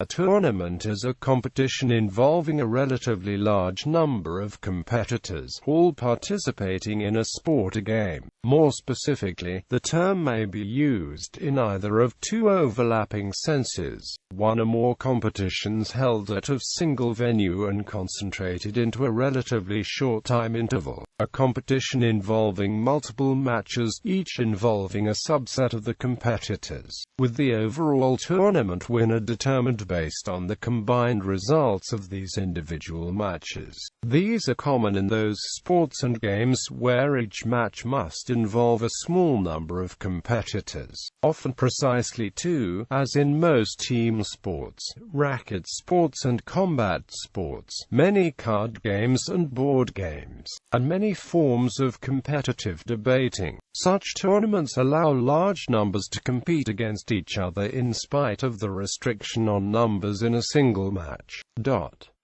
A tournament is a competition involving a relatively large number of competitors, all participating in a sport or game. More specifically, the term may be used in either of two overlapping senses: one or more competitions held at a single venue and concentrated into a relatively short time interval. A competition involving multiple matches, each involving a subset of the competitors, with the overall tournament winner determined based on the combined results of these individual matches. These are common in those sports and games where each match must involve a small number of competitors, often precisely two, as in most team sports, racket sports and combat sports, many card games and board games, and many forms of competitive debating. Such tournaments allow large numbers to compete against each other in spite of the restriction on numbers in a single match.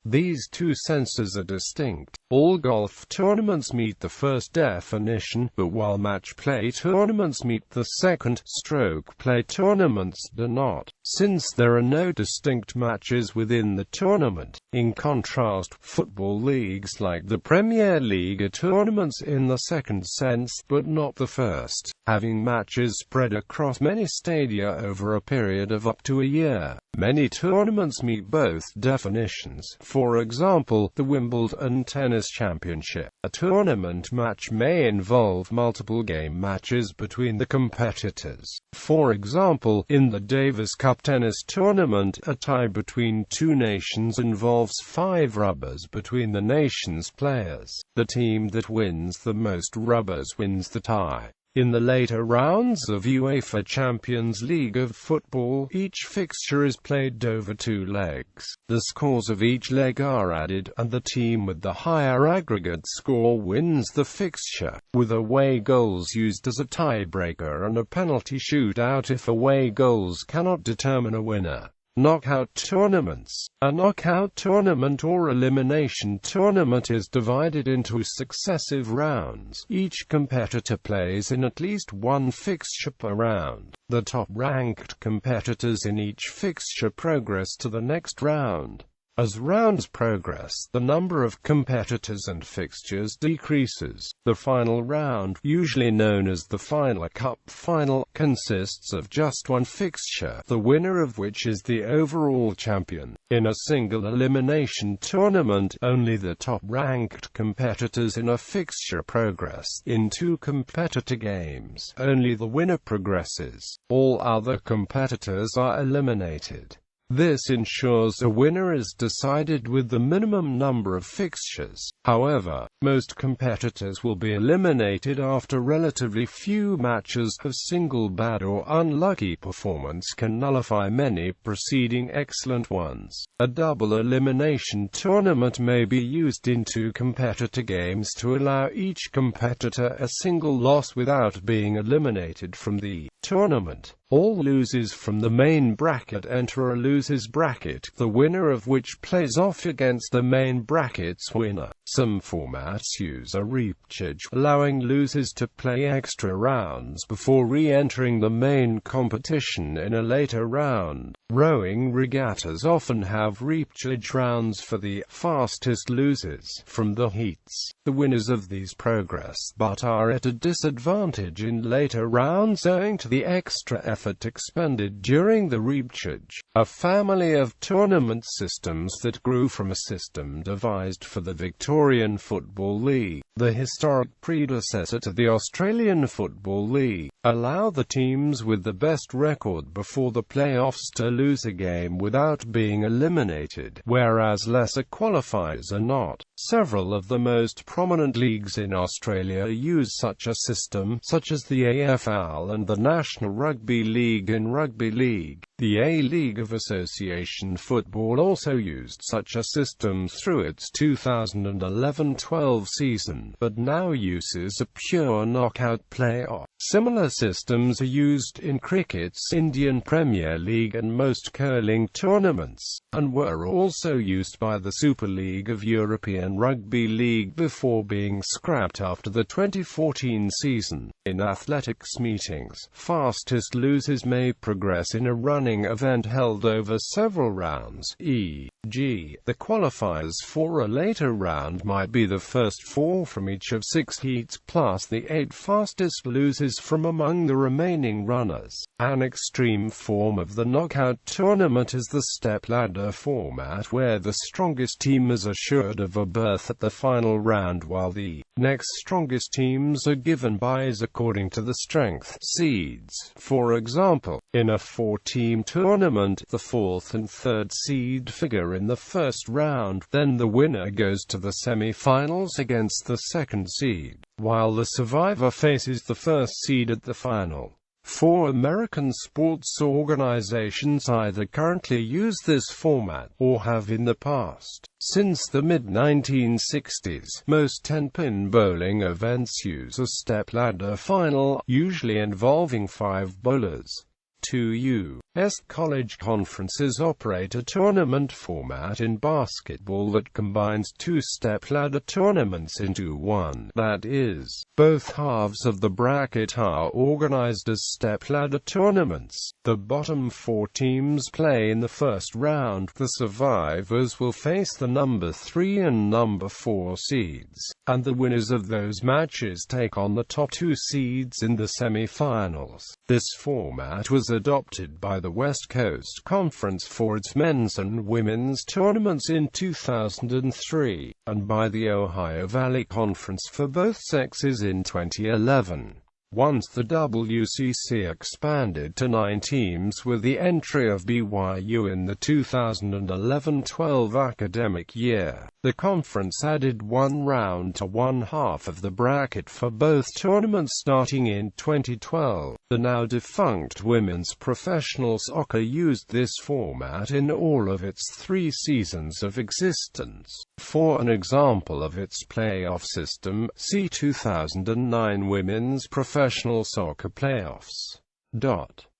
These two senses are distinct. All golf tournaments meet the first definition, but while match play tournaments meet the second, stroke play tournaments do not, since there are no distinct matches within the tournament. In contrast, football leagues like the Premier League are tournaments in the second sense, but not the first, having matches spread across many stadia over a period of up to a year. Many tournaments meet both definitions. For example, the Wimbledon Tennis Championship. A tournament match may involve multiple game matches between the competitors. For example, in the Davis Cup tennis tournament, a tie between two nations involves 5 rubbers between the nation's players. The team that wins the most rubbers wins the tie. In the later rounds of UEFA Champions League of football, each fixture is played over 2 legs. The scores of each leg are added, and the team with the higher aggregate score wins the fixture, with away goals used as a tiebreaker and a penalty shootout if away goals cannot determine a winner. Knockout tournaments. A knockout tournament or elimination tournament is divided into successive rounds. Each competitor plays in at least one fixture per round. The top-ranked competitors in each fixture progress to the next round. As rounds progress, the number of competitors and fixtures decreases. The final round, usually known as the Final Cup Final, consists of just one fixture, the winner of which is the overall champion. In a single elimination tournament, only the top-ranked competitors in a fixture progress. In 2 competitor games, only the winner progresses. All other competitors are eliminated. This ensures a winner is decided with the minimum number of fixtures. However, most competitors will be eliminated after relatively few matches. A single bad or unlucky performance can nullify many preceding excellent ones. A double elimination tournament may be used in 2 competitor games to allow each competitor a single loss without being eliminated from the tournament. All losers from the main bracket enter a losers bracket, the winner of which plays off against the main bracket's winner. Some formats use a repechage, allowing losers to play extra rounds before re-entering the main competition in a later round. Rowing regattas often have repechage rounds for the fastest losers from the heats. The winners of these progress, but are at a disadvantage in later rounds owing to the extra effort expended during the repechage. A family of tournament systems that grew from a system devised for the Victorian Football League, the historic predecessor to the Australian Football League, allow the teams with the best record before the playoffs to lose a game without being eliminated, whereas lesser qualifiers are not. Several of the most prominent leagues in Australia use such a system, such as the AFL and the National Rugby League in Rugby League. The A-League of Association Football also used such a system through its 2011-12 season, but now uses a pure knockout playoff. Similar systems are used in cricket's Indian Premier League and most curling tournaments, and were also used by the Super League of European Rugby League before being scrapped after the 2014 season. In athletics meetings, fastest loser loses may progress in a running event held over several rounds, e.g., the qualifiers for a later round might be the first 4 from each of 6 heats plus the 8 fastest losers from among the remaining runners. An extreme form of the knockout tournament is the stepladder format, where the strongest team is assured of a berth at the final round, while the next strongest teams are given byes according to the strength seeds. For example, in a 4-team tournament, the 4th and 3rd seed figure in the first round, then the winner goes to the semi-finals against the 2nd seed, while the survivor faces the 1st seed at the final. 4 American sports organizations either currently use this format, or have in the past. Since the mid-1960s, most 10-pin bowling events use a stepladder final, usually involving 5 bowlers. 2 U.S. college conferences operate a tournament format in basketball that combines 2 stepladder tournaments into one. That is, both halves of the bracket are organized as stepladder tournaments. The bottom 4 teams play in the first round. The survivors will face the number 3 and number 4 seeds, and the winners of those matches take on the top 2 seeds in the semi-finals. This format was adopted by the West Coast Conference for its men's and women's tournaments in 2003, and by the Ohio Valley Conference for both sexes in 2011. Once the WCC expanded to 9 teams with the entry of BYU in the 2011-12 academic year, the conference added 1 round to one half of the bracket for both tournaments starting in 2012. The now defunct women's professional soccer used this format in all of its 3 seasons of existence. For an example of its playoff system, see 2009 Women's Professional Soccer Playoffs.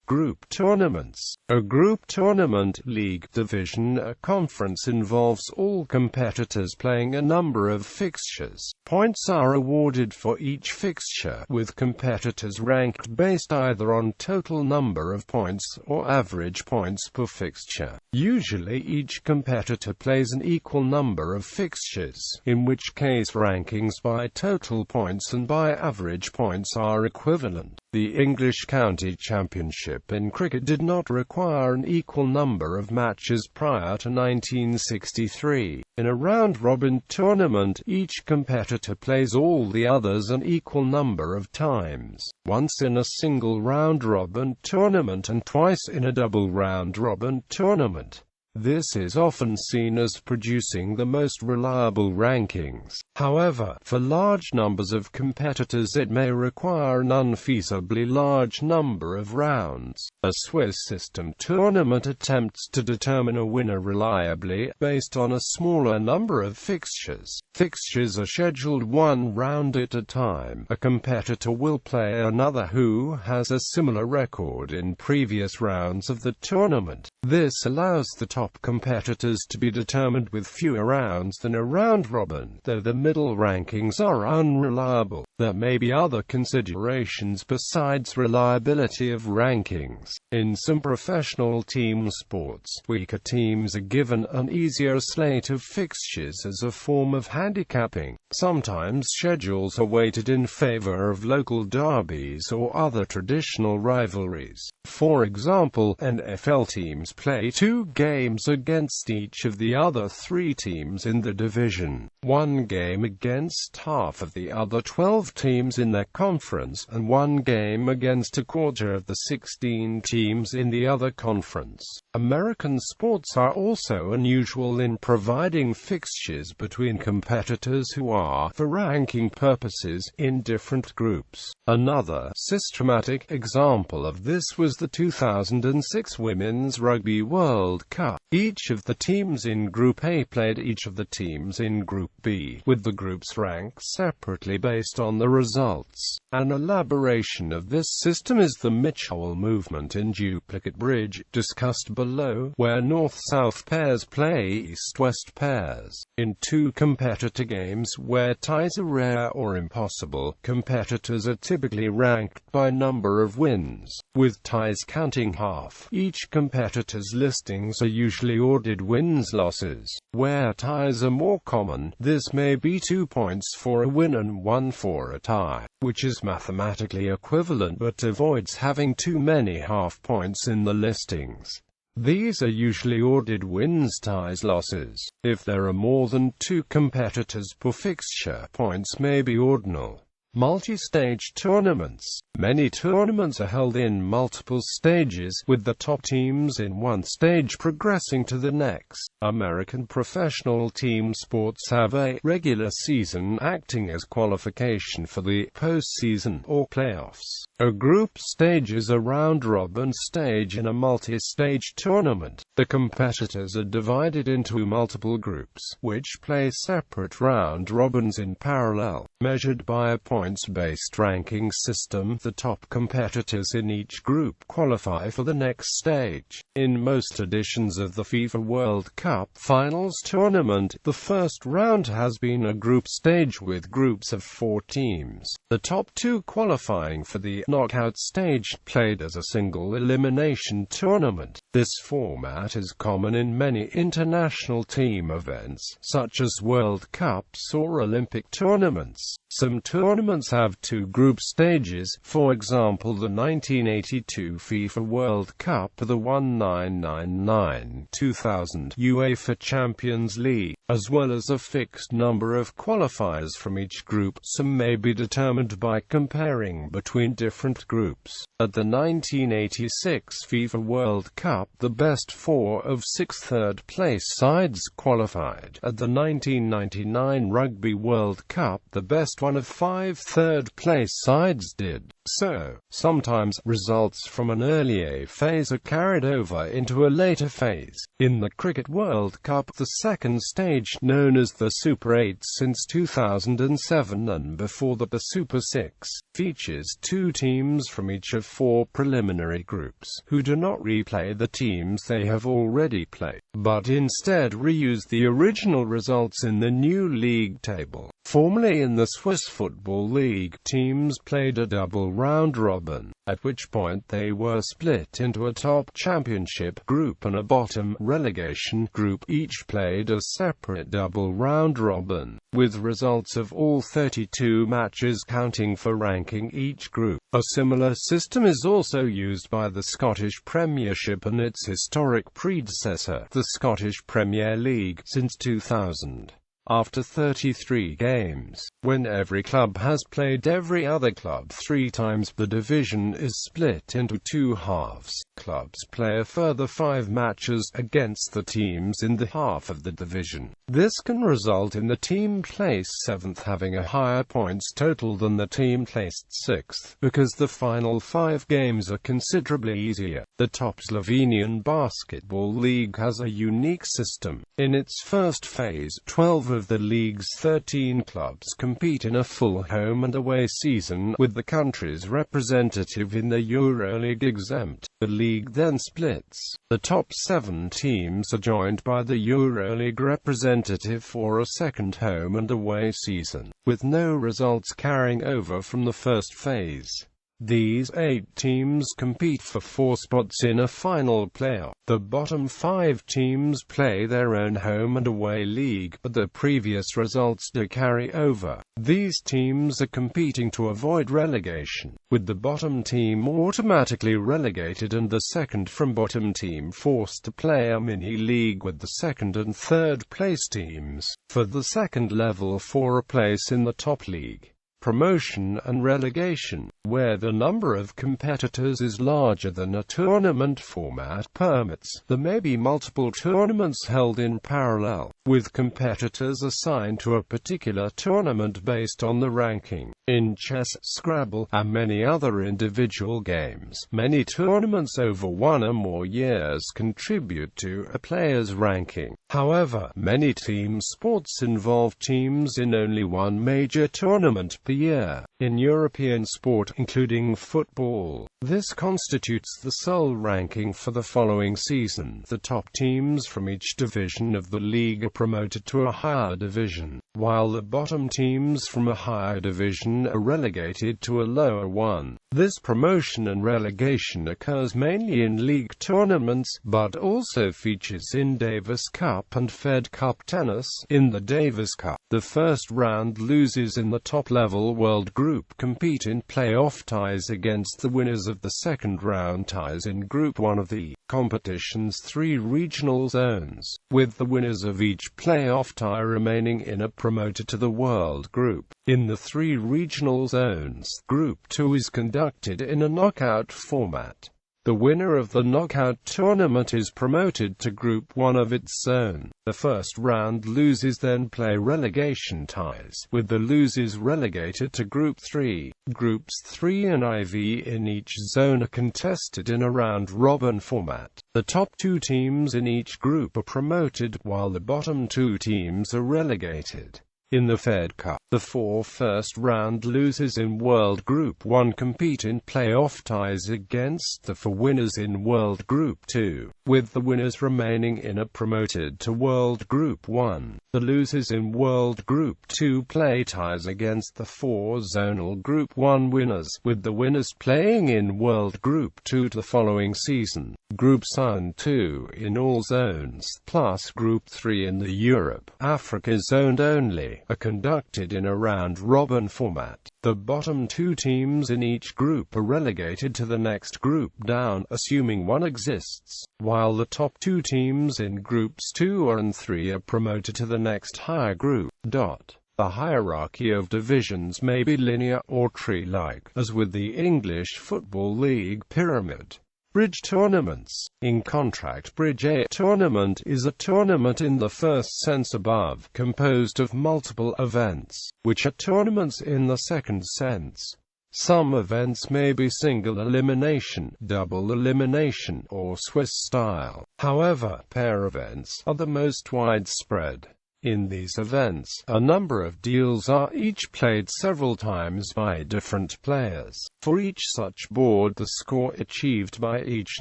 Group tournaments. A group tournament, league, division, a conference involves all competitors playing a number of fixtures. Points are awarded for each fixture, with competitors ranked based either on total number of points or average points per fixture. Usually each competitor plays an equal number of fixtures, in which case rankings by total points and by average points are equivalent. The English County Championship in cricket did not require an equal number of matches prior to 1963. In a round-robin tournament, each competitor plays all the others an equal number of times, once in a single round-robin tournament and twice in a double round-robin tournament. This is often seen as producing the most reliable rankings. However, for large numbers of competitors it may require an unfeasibly large number of rounds. A Swiss system tournament attempts to determine a winner reliably, based on a smaller number of fixtures. Fixtures are scheduled 1 round at a time. A competitor will play another who has a similar record in previous rounds of the tournament. This allows the top competitors to be determined with fewer rounds than a round-robin, though the middle rankings are unreliable. There may be other considerations besides reliability of rankings. In some professional team sports, weaker teams are given an easier slate of fixtures as a form of handicapping. Sometimes schedules are weighted in favor of local derbies or other traditional rivalries. For example, NFL teams play 2 games against each of the other 3 teams in the division, 1 game against half of the other 12 teams in their conference, and 1 game against a quarter of the 16 teams in the other conference. American sports are also unusual in providing fixtures between competitors who are, for ranking purposes, in different groups. Another systematic example of this was the 2006 Women's Rugby World Cup. Each of the teams in Group A played each of the teams in Group B, with the groups ranked separately based on the results. An elaboration of this system is the Mitchell movement in duplicate bridge, discussed below, where north-south pairs play east-west pairs. In two-competitor games where ties are rare or impossible, competitors are typically ranked by number of wins, with ties counting half. Each competitor's listings are usually ordered wins-losses. Where ties are more common, this may be 2 points for a win and 1 for a tie, which is mathematically equivalent but avoids having too many half points in the listings. These are usually ordered wins, ties, losses. If there are more than 2 competitors per fixture, points may be ordinal. Multi-stage tournaments. Many tournaments are held in multiple stages, with the top teams in one stage progressing to the next. American professional team sports have a regular season acting as qualification for the postseason or playoffs. A group stage is a round-robin stage in a multi-stage tournament. The competitors are divided into multiple groups, which play separate round-robins in parallel, measured by a points-based ranking system. The top competitors in each group qualify for the next stage. In most editions of the FIFA World Cup Finals tournament, the first round has been a group stage with groups of 4 teams. The top 2 qualifying for the knockout stage, played as a single elimination tournament. This format is common in many international team events, such as World Cups or Olympic tournaments. Some tournaments have 2 group stages, for example the 1982 FIFA World Cup, the 1999-2000 UEFA Champions League, as well as a fixed number of qualifiers from each group. Some may be determined by comparing between different groups. At the 1986 FIFA World Cup, the best 4 of 6 third-place sides qualified. At the 1999 Rugby World Cup, the best 1 of 5 third-place sides did. So, sometimes, results from an earlier phase are carried over into a later phase. In the Cricket World Cup, the second stage, known as the Super 8 since 2007 and before the Super 6, features 2 teams from each of 4 preliminary groups, who do not replay the teams they have already played, but instead reuse the original results in the new league table. Formerly in the Swiss Football League, teams played a double round-robin, at which point they were split into a top championship group and a bottom relegation group. Each played a separate double round-robin, with results of all 32 matches counting for ranking each group. A similar system is also used by the Scottish Premiership and its historic predecessor, the Scottish Premier League, since 2000. After 33 games, when every club has played every other club 3 times, the division is split into 2 halves. Clubs play a further 5 matches against the teams in the half of the division. This can result in the team placed 7th having a higher points total than the team placed 6th, because the final 5 games are considerably easier. The top Slovenian Basketball League has a unique system. In its first phase, 12 of the league's 13 clubs compete in a full home and away season, with the country's representative in the EuroLeague exempt. The league then splits. The top 7 teams are joined by the EuroLeague representative for a second home and away season, with no results carrying over from the first phase. These 8 teams compete for 4 spots in a final playoff. The bottom 5 teams play their own home and away league, but the previous results do carry over. These teams are competing to avoid relegation, with the bottom team automatically relegated and the second from bottom team forced to play a mini-league with the second and third place teams, for the second level for a place in the top league. promotion and relegation, where the number of competitors is larger than a tournament format permits. There may be multiple tournaments held in parallel, with competitors assigned to a particular tournament based on the ranking. In chess, Scrabble, and many other individual games, many tournaments over 1 or more years contribute to a player's ranking. However, many team sports involve teams in only one major tournament per year. In European sport, including football, this constitutes the sole ranking for the following season. The top teams from each division of the league are promoted to a higher division, while the bottom teams from a higher division are relegated to a lower one. This promotion and relegation occurs mainly in league tournaments, but also features in Davis Cup and Fed Cup tennis. In the Davis Cup, the first round losers in the top-level world group compete in playoff ties against the winners of the second round ties in Group 1 of the competition's 3 regional zones, with the winners of each playoff tie remaining in a promoted to the world group. In the 3 regional zones, Group 2 is conducted in a knockout format. The winner of the knockout tournament is promoted to Group 1 of its zone. The first round losers then play relegation ties, with the losers relegated to Group 3. Groups 3 and IV in each zone are contested in a round-robin format. The top 2 teams in each group are promoted, while the bottom 2 teams are relegated. In the Fed Cup, the 4 first-round losers in World Group 1 compete in playoff ties against the 4 winners in World Group 2, with the winners remaining in a promoted to World Group 1. The losers in World Group 2 play ties against the 4 zonal Group 1 winners, with the winners playing in World Group 2 the following season. Groups 1 and 2 in all zones, plus Group 3 in the Europe, Africa zone only, are conducted in a round-robin format. The bottom 2 teams in each group are relegated to the next group down, assuming one exists, while the top 2 teams in Groups 2 and 3 are promoted to the next higher group. The hierarchy of divisions may be linear or tree-like, as with the English Football League pyramid. Bridge tournaments. In contract, Bridge A tournament is a tournament in the first sense above, composed of multiple events, which are tournaments in the second sense. Some events may be single elimination, double elimination, or Swiss style. However, pair events are the most widespread. In these events, a number of deals are each played several times by different players. For each such board, the score achieved by each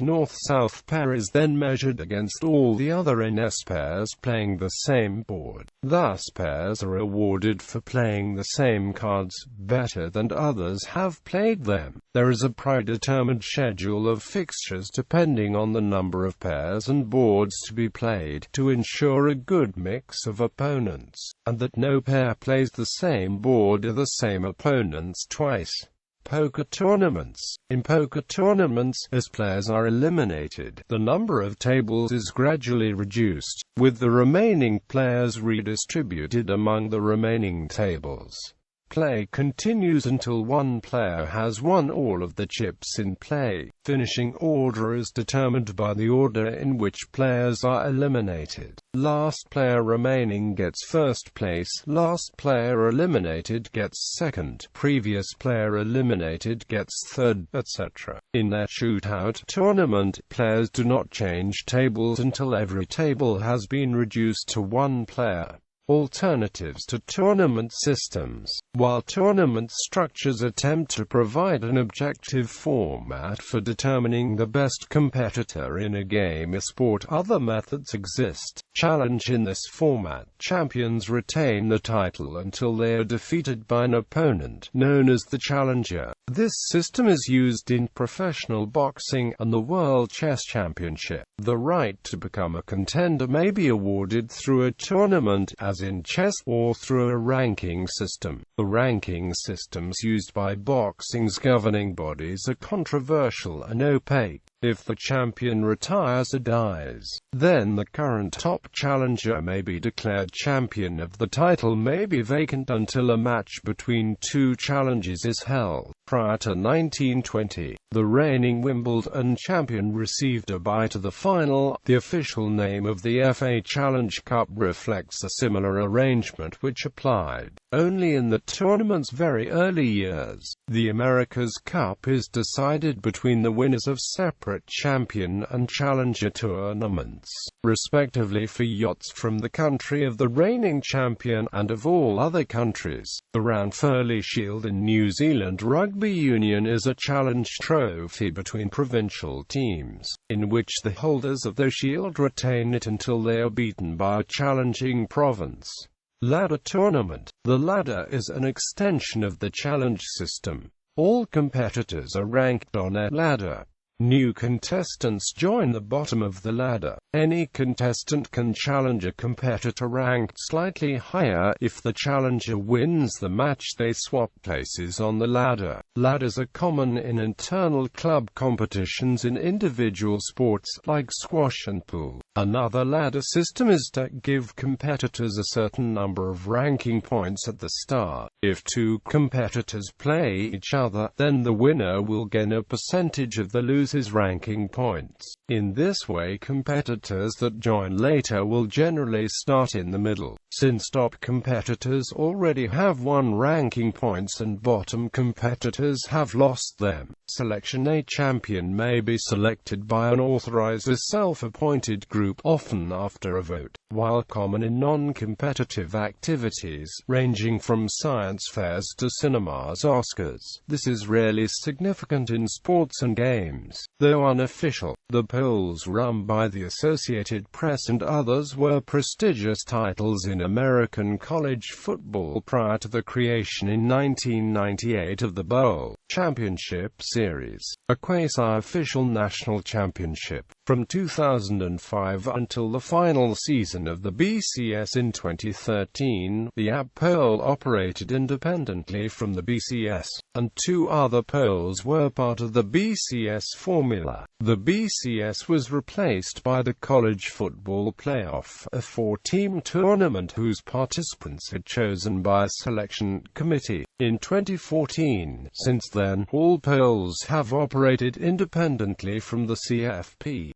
north-south pair is then measured against all the other NS pairs playing the same board. Thus, pairs are awarded for playing the same cards better than others have played them. There is a predetermined schedule of fixtures depending on the number of pairs and boards to be played, to ensure a good mix of opponents, and that no pair plays the same board or the same opponents twice. Poker tournaments. In poker tournaments, as players are eliminated, the number of tables is gradually reduced, with the remaining players redistributed among the remaining tables. Play continues until one player has won all of the chips in play. Finishing order is determined by the order in which players are eliminated. Last player remaining gets first place, last player eliminated gets second, previous player eliminated gets third, etc. In a shootout tournament, players do not change tables until every table has been reduced to one player. Alternatives to tournament systems. While tournament structures attempt to provide an objective format for determining the best competitor in a game or sport, other methods exist. Challenge. In this format, champions retain the title until they are defeated by an opponent, known as the challenger. This system is used in professional boxing and the World Chess Championship. The right to become a contender may be awarded through a tournament, as in chess, or through a ranking system. The ranking systems used by boxing's governing bodies are controversial and opaque. If the champion retires or dies, then the current top challenger may be declared champion of the title may be vacant until a match between two challengers is held. Prior to 1920, the reigning Wimbledon champion received a bye to the final. The official name of the FA Challenge Cup reflects a similar arrangement which applied only in the tournament's very early years. The America's Cup is decided between the winners of separate champion and challenger tournaments, respectively, for yachts from the country of the reigning champion and of all other countries. The Ranfurly Shield in New Zealand Rugby Union is a challenge trophy between provincial teams, in which the holders of the shield retain it until they are beaten by a challenging province. Ladder tournament. The ladder is an extension of the challenge system. All competitors are ranked on a ladder. New contestants join the bottom of the ladder. Any contestant can challenge a competitor ranked slightly higher. If the challenger wins the match, they swap places on the ladder. Ladders are common in internal club competitions in individual sports, like squash and pool. Another ladder system is to give competitors a certain number of ranking points at the start. If two competitors play each other, then the winner will gain a percentage of the loser's ranking points. In this way, competitors that join later will generally start in the middle, since top competitors already have won ranking points and bottom competitors have lost them. Selection. A champion may be selected by an authorized or self-appointed group, often after a vote. While common in non-competitive activities, ranging from science fairs to cinemas, Oscars, this is rarely significant in sports and games. Though unofficial, the polls run by the Associated Press and others were prestigious titles in American college football prior to the creation in 1998 of the Bowl Championship Series, a quasi-official national championship. From 2005 until the final season of the BCS in 2013, the AB poll operated independently from the BCS, and two other polls were part of the BCS formula. The BCS was replaced by the College Football Playoff, a four-team tournament whose participants are chosen by a selection committee. In 2014, since then, all polls have operated independently from the CFP.